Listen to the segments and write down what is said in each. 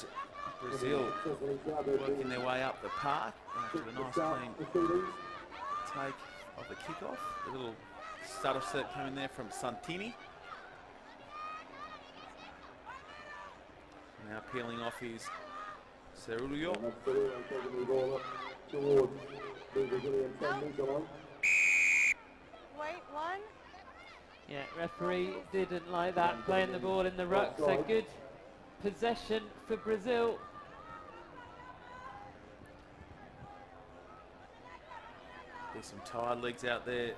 is Brazil working their way up the park after a nice clean take of the kickoff. A little stutter step coming there from Santini. Now peeling off his Cerullo. Wait, one. Yeah, referee didn't like that, playing the ball in the ruck, so good possession for Brazil. There's some tired legs out there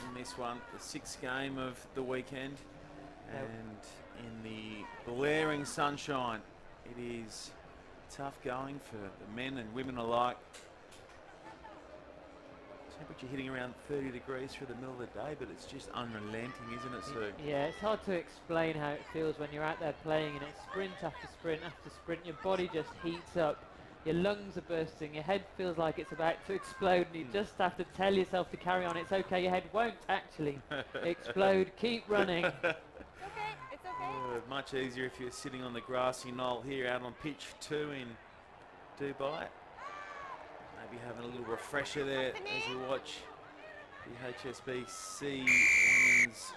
in this one, the sixth game of the weekend, and in the blaring sunshine, it is tough going for the men and women alike. Temperature hitting around 30 degrees through the middle of the day, but it's just unrelenting, isn't it, Sue? Yeah, it's hard to explain how it feels when you're out there playing and it's sprint after sprint after sprint. Your body just heats up, your lungs are bursting, your head feels like it's about to explode, and you just have to tell yourself to carry on. It's okay, your head won't actually explode. Keep running. It's okay, it's okay. Much easier if you're sitting on the grassy knoll here out on pitch 2 in Dubai. Maybe having a little refresher there as you watch the HSBC Women's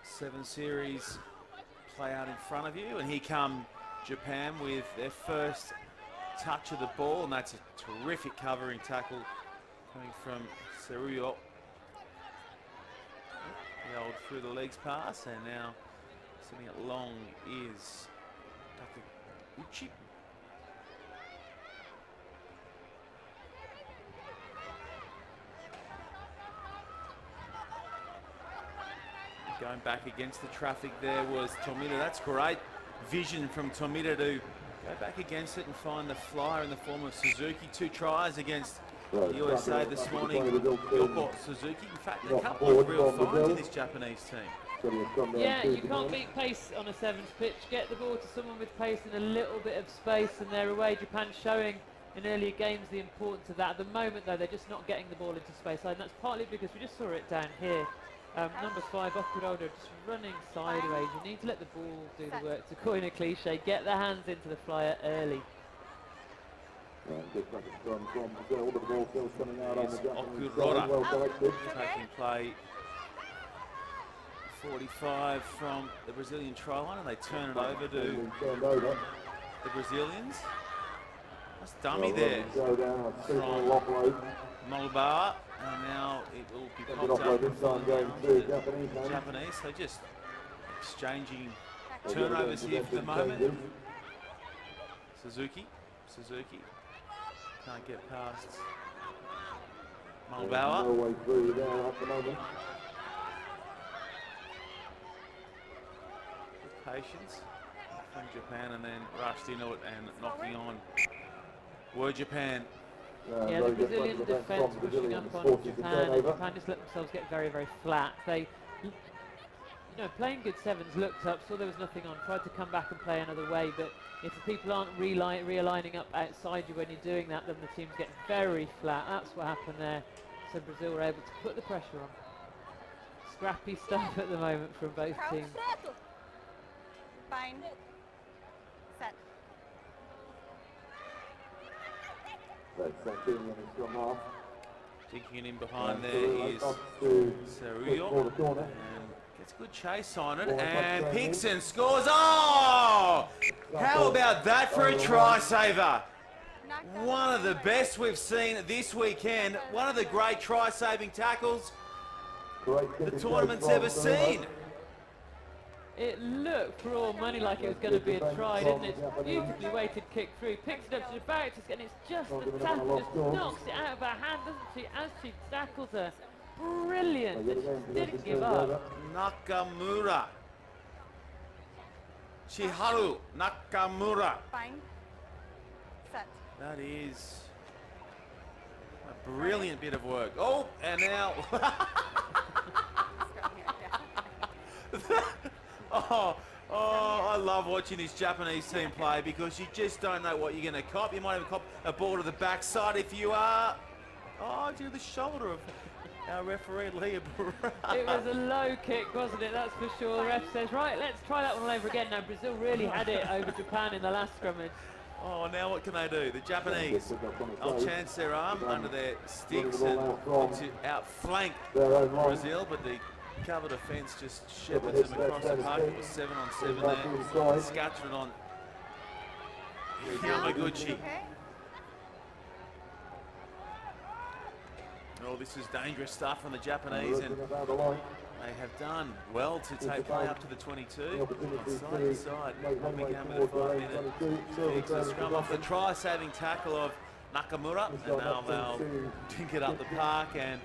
7 Series play out in front of you. And here come Japan with their first touch of the ball, and that's a terrific covering tackle coming from Cerullo. The old through the legs pass, and now sending it long is Takeuchi. Going back against the traffic there was Tomita. That's great vision from Tomita to go back against it and find the flyer in the form of Suzuki. 2 tries against the USA this morning. Yoko Suzuki. In fact, a couple of real finds in this Japanese team. Yeah, you can't beat pace on a sevens pitch. Get the ball to someone with pace and a little bit of space, and they're away. Japan showing in earlier games the importance of that. At the moment, though, they're just not getting the ball into space, and that's partly because we just saw it down here. Number 5, Okuroda, just running sideways. You need to let the ball do the work. To coin a cliche, get their hands into the flyer early. Okuroda taking play 45 from the Brazilian try line, and they turn it over to the Brazilians. That's dummy there from Molbar, and now it will be popped up and fallen down to the Japanese. So just exchanging turnovers here for the moment. Suzuki can't get past Molbauer. Patience from Japan, and then rushed into it and knocking on were Japan. Yeah, the Brazilian defence pushing up on Japan, and Japan just let themselves get very, very flat. They, you know, playing good sevens, looked up, saw there was nothing on, tried to come back and play another way, but if the people aren't realigning up outside you when you're doing that, then the teams get very flat. That's what happened there. So Brazil were able to put the pressure on. Scrappy stuff at the moment from both teams. Fine. Set. Dinking it in behind there is Cerullo, and gets a good chase on it, and picks and scores. Oh! How about that for a try saver? One of the best we've seen this weekend. One of the great try-saving tackles the tournament's ever seen. It looked for all money like it was going to be a try, didn't it? Beautifully weighted kick through, picks it up to the back, and it's just the tackle, just knocks it out of her hand, doesn't she, as she tackles her. Brilliant, and she didn't give up. Nakamura. Chiharu Nakamura. Fine. Set. That is a brilliant bit of work. Oh, and now... Oh, I love watching this Japanese team play, because you just don't know what you're going to cop. You might even cop a ball to the backside if you are... Oh, to the shoulder of our referee, Leah It was a low kick, wasn't it? That's for sure. The ref says, right, let's try that one over again. Now, Brazil really had it over Japan in the last scrummage. Oh, now what can they do? The Japanese, they'll chance their arm under their sticks and look to outflank Brazil, but the cover defence just shepherds them across the park. It was 7 on 7 there. Scattered it on Yamaguchi. Okay. Oh, this is dangerous stuff from the Japanese, and they have done well to take play up to the 22. On side to side, we began with a 5-minute fix. The scrum off the try-saving tackle of Nakamura, and now they'll dink it up the park and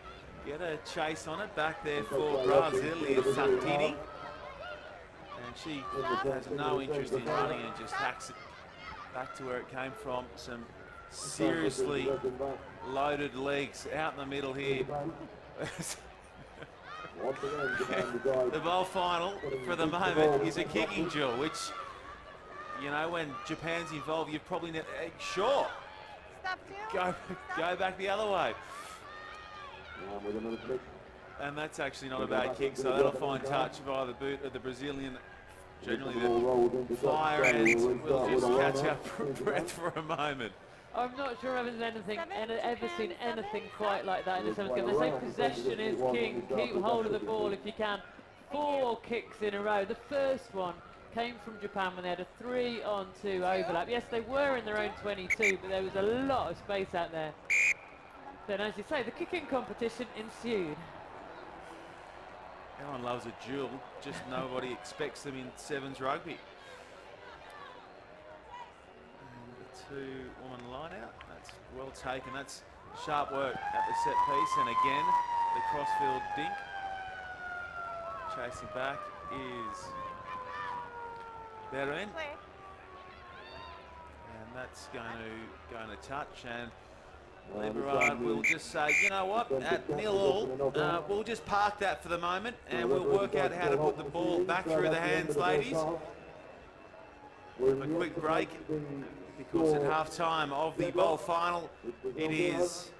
get a chase on it. Back there for Brazil is Santini, and she has no interest in running and just hacks it back to where it came from. Some seriously loaded legs out in the middle here. The bowl final for the moment is a kicking duel, which, you know, when Japan's involved, you've probably sure, Stop, go back the other way. And that's actually not a bad kick, so that'll find touch via the boot of the Brazilian. Generally the fire, and we'll just catch our breath for a moment. I'm not sure I've ever seen anything quite like that in the sevens game. They say possession is king, keep hold of the ball if you can. 4 kicks in a row. The first one came from Japan when they had a 3-on-2 overlap. Yes, they were in their own 22, but there was a lot of space out there. Then, as you say, the kicking competition ensued. Everyone loves a duel, just nobody expects them in sevens rugby. 2-woman line out. That's well taken. That's sharp work at the set piece, and again the crossfield dink. Chasing back is Berin, and that's going to touch, and Liberard will just say, you know what, at 0-all, we'll just park that for the moment, and we'll work out how to put the ball back through the hands, ladies. A quick break, because at half-time of the bowl final, it is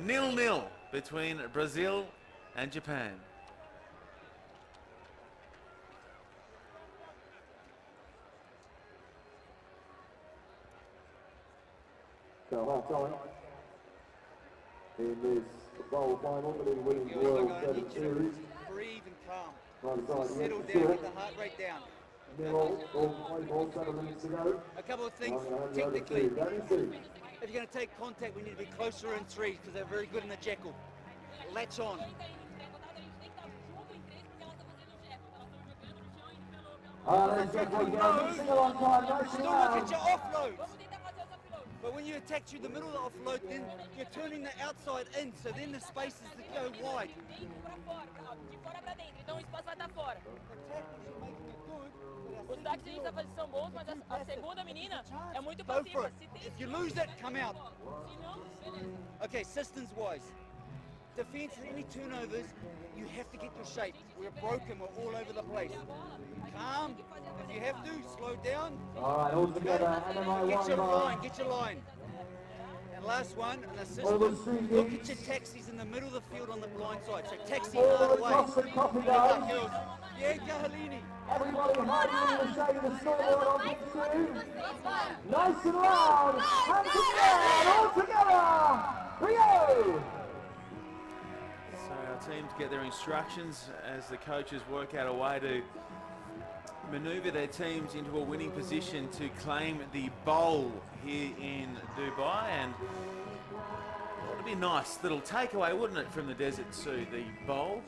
0-0 between Brazil and Japan. So half-time in this bowl final for the Women's World Sevens Series. Breathe and calm. So settle down, get the heart rate down. All 7 minutes to go. A couple of things, technically, if you're going to take contact, we need to be closer in threes because they're very good in the jackal. Latch on. Still look at your offloads. But when you attack through the middle of the offload, then you're turning the outside in, so then the spaces that go wide. Os ataques que a gente está fazendo são bons, mas a segunda menina é muito Go for passiva. it. If you lose it, come out. Okay, systems-wise. Defense, any turnovers, you have to get your shape. We're broken, we're all over the place. Calm. If you have to, slow down. All right, all together. Get your line. And last one, an assistant. Look at your taxis in the middle of the field on the blind side. So taxi hard away. Girls. Yeah, Gahalini. Everybody hiding in the shade of the scoreboard on big screen. Nice and loud. Hands together, all together. Rio. So our teams get their instructions as the coaches work out a way to manoeuvre their teams into a winning position to claim the bowl here in Dubai, and it would be a nice little takeaway, wouldn't it, from the Desert Sea, the bowl?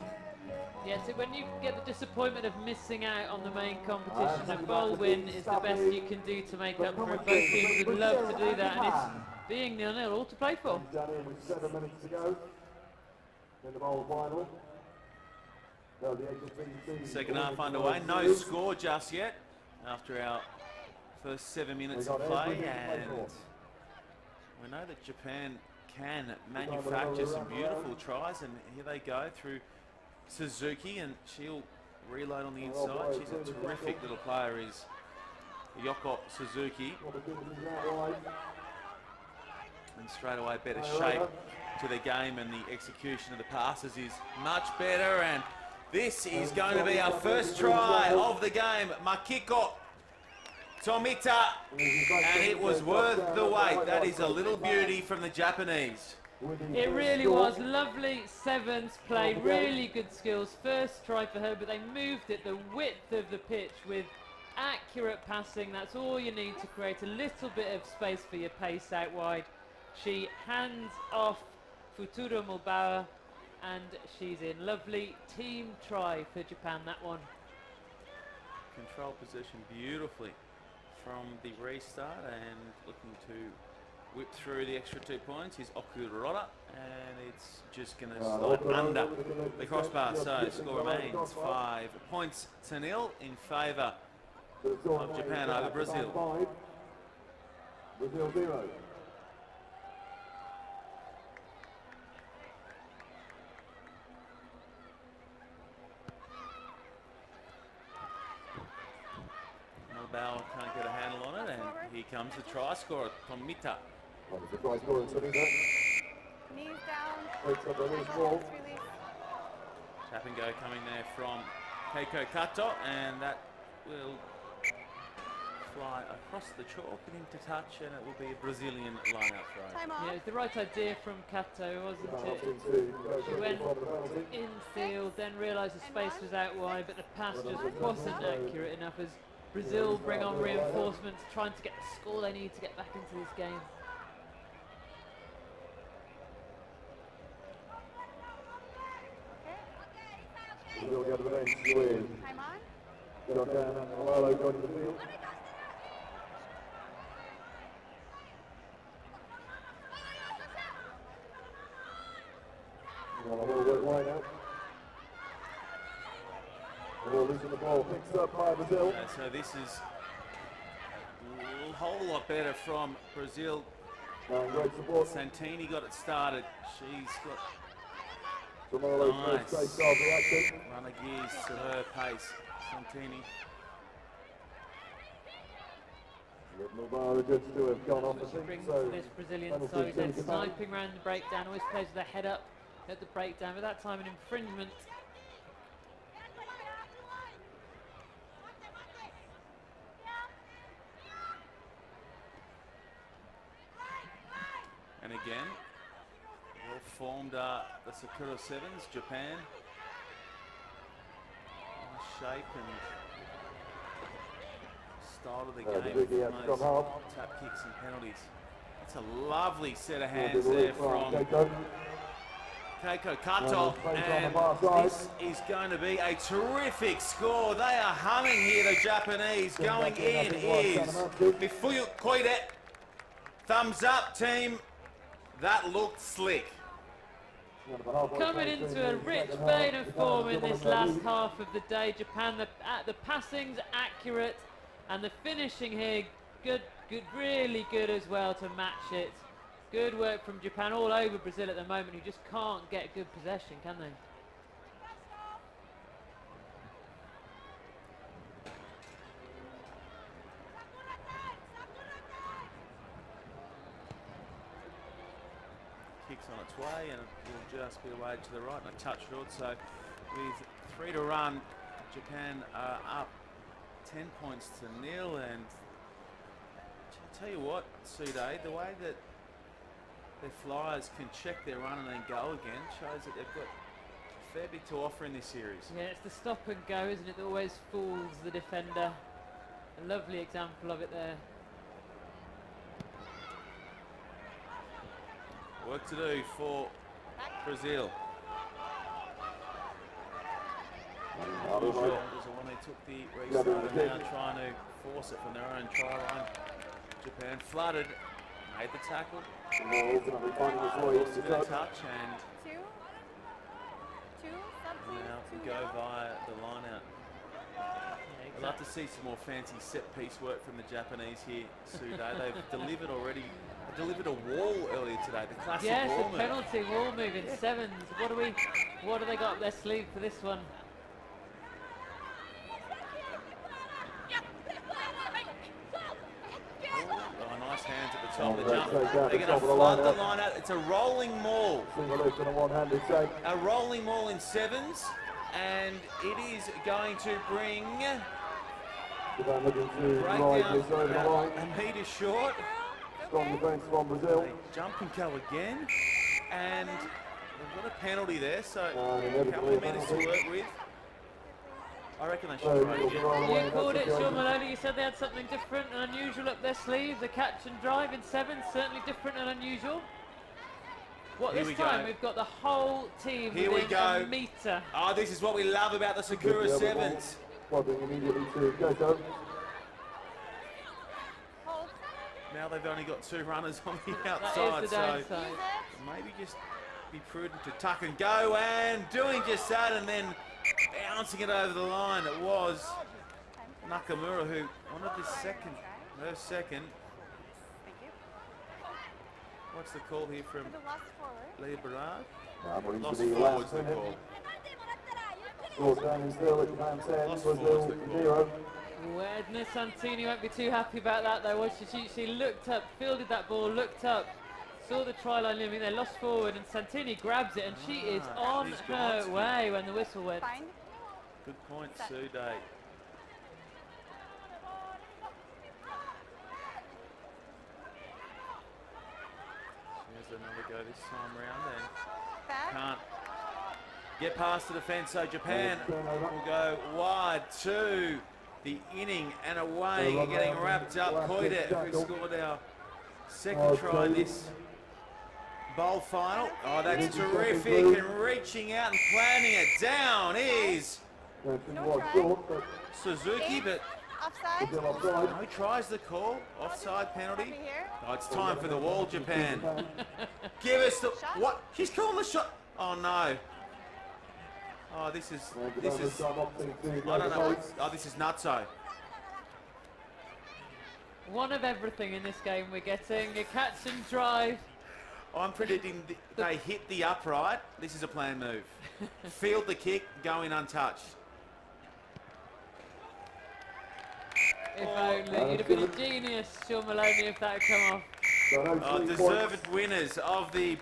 Yeah, so when you get the disappointment of missing out on the main competition, a bowl win is the best you can do to make up for it. Both teams would love to do that, and it's being 0-0, all to play for. Done in with 7 minutes to go in the bowl final. Second half underway, no score just yet after our first 7 minutes of play, and we know that Japan can manufacture some beautiful tries, and here they go through Suzuki, and she'll reload on the inside. She's a terrific little player, is Yoko Suzuki, and straight away better shape to their game, and the execution of the passes is much better. And this is going to be our first try of the game. Makiko Tomita, and it was worth the wait. That is a little beauty from the Japanese. It really was. Lovely sevens play, really good skills. First try for her, but they moved it the width of the pitch with accurate passing. That's all you need to create a little bit of space for your pace out wide. She hands off Futuro Mulbauer, and she's in. Lovely team try for Japan, that one. Control possession beautifully from the restart, and looking to whip through the extra 2 points is Okuroda, and it's just going to slide under the crossbar. So score remains 5 points to 0 in favour of Japan over Brazil. Brazil 0. Bauer can't get a handle on it, and here comes the try scorer, Tomita. The try scorer, Tomita. Knees down. Breaks up the loose ball. Release. Tap and go coming there from Keiko Kato, and that will fly across the chalk and into touch, and it will be a Brazilian line-out throw. Time off. Yeah, it was the right idea from Kato, wasn't it? She went infield, then realised the space was out wide, but the pass just wasn't accurate enough as Brazil bring on reinforcements, trying to get the score they need to get back into this game. Brazil get the bench with Time on. Jordan and Malalo going to the field. A little bit wide out. We're losing the ball, picked up by Brazil. So this is a whole lot better from Brazil. Great support. Santini got it started. She's got Tomorrow's nice first takeoff reaction. runner gears to her pace. Santini. Mulbauer good to have gone off the She thing, brings so to this Brazilian penalty side, then to Japan. sniping around the breakdown, always plays with their head up at the breakdown, but that time an infringement. And again, well formed the Sakura Sevens, Japan. Nice shape and style of the game with Vicky has those come up. tap kicks and penalties. That's a lovely set of hands there from Keiko Kato, and this is going to be a terrific score. They are humming here, the Japanese. Going in is Mifuyu Koide. Thumbs up, team. That looked slick. Coming into a rich vein of form in this last half of the day. Japan, the passing's accurate, and the finishing here, good, really good as well to match it. Good work from Japan all over Brazil at the moment, who just can't get good possession, can they? Kicks on its way, and it will just be away to the right and a touch short. So with 3 to run, Japan are up 10 points to 0. And I'll tell you what, Sude, the way that their flyers can check their run and then go again shows that they've got a fair bit to offer in this series. Yeah, it's the stop and go, isn't it, that always fools the defender. A lovely example of it there. Work to do for Brazil. Short was the one they took the restart, and now trying to force it from their own try line. Japan flooded, made the tackle, lost a bit of touch, and now to go via the line out. I'd love to see some more fancy set piece work from the Japanese here, Sude. They've delivered already. They delivered a wall earlier today, the classic yes, wall a move. penalty wall move in sevens. What do they got up their sleeve for this one? Oh, nice hands at the time of the jump. They're going to flood the line out. It's a rolling maul. Single leg and a one-handed shake. A rolling maul in sevens, and it is going to bring Japan looking to break ride down this over the line. a metre short. Strong defence from Brazil. They jump and go again, and they've got a penalty there, so a couple inevitably of metres to work with. I reckon they So should try it'll again. go all the way, You and called that's it, the Sean goal. Maloney. You said they had something different and unusual up their sleeves. A catch and drive in sevens, certainly different and unusual. What Here this we time? go. We've got the whole team Here we within go. a metre. Oh, this is what we love about the Sakura The other sevens. ball, swapping immediately to Goto. Hold. Now they've only got 2 runners on the That outside, is the so downside. Use it. maybe just be prudent to tuck and go, and doing just that, and then bouncing it over the line. It was Nakamura who wanted this second, her second. Thank you. What's the call here from For the last forward. Leah Berard? But Lost into the forwards last the minute. call. Score standing still at Japan 10, Lost Brazil forwards the call. 0. Well, Edna Santini won't be too happy about that though, was she? She looked up, fielded that ball, looked up, saw the try line limit, they lost forward, and Santini grabs it, and she is on she's her got to. way when the whistle went. Fine. Good point, Set. Sude. Here's another go this time round, and Back. can't get past the defence, so Japan will go wide to the inning and away. You're getting wrapped up. Koide, who scored our second try in this bowl final. Oh, that's terrific, and reaching out and planting it down is No try. Short, but Suzuki, but Offside. Brazil offside. no tries the call. Offside penalty. Over here. Oh, it's time for the wall, Japan. Give us the what? She's calling the shot. Oh no. Oh, this is I don't know. Oh, this is nutso. One of everything in this game we're getting, a catch and drive. I'm predicting they hit the upright. This is a planned move. Field the kick, going untouched. If only, you'd have been a genius, Sean Maloney, if that had come off. Oh, deserved winners of the